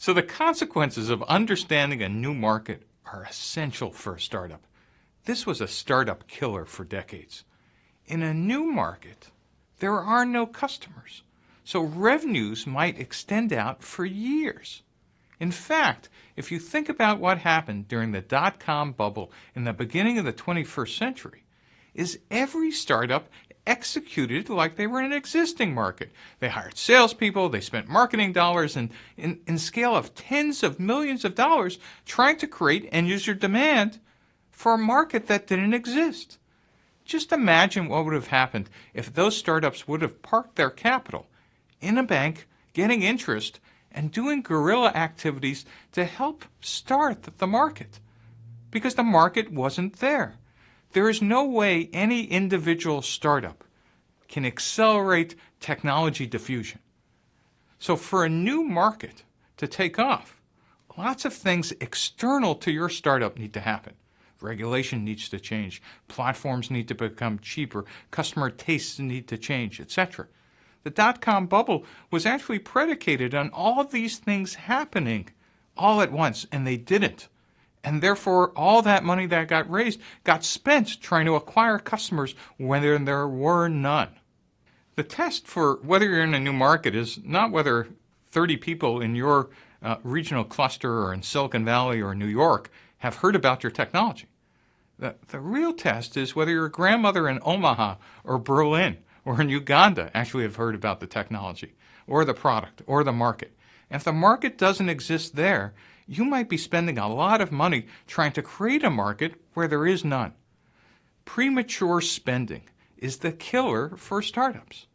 So the consequences of understanding a new market are essential for a startup. This was a startup killer for decades. In a new market, there are no customers, so revenues might extend out for years. In fact, if you think about what happened during the dot-com bubble in the beginning of the 21st century, is every startup executed like they were in an existing market. They hired salespeople, they spent marketing dollars in scale of tens of millions of dollars trying to create end-user demand for a market that didn't exist. Just imagine what would have happened if those startups would have parked their capital in a bank, getting interest, and doing guerrilla activities to help start the market, because the market wasn't there. There is no way any individual startup can accelerate technology diffusion. So for a new market to take off, lots of things external to your startup need to happen. Regulation needs to change, platforms need to become cheaper, customer tastes need to change, etc. The dot-com bubble was actually predicated on all of these things happening all at once, and they didn't. And therefore, all that money that got raised got spent trying to acquire customers when there were none. The test for whether you're in a new market is not whether 30 people in your regional cluster or in Silicon Valley or New York have heard about your technology. The real test is whether your grandmother in Omaha or Berlin or in Uganda actually have heard about the technology or the product or the market. And if the market doesn't exist there, you might be spending a lot of money trying to create a market where there is none. Premature spending is the killer for startups.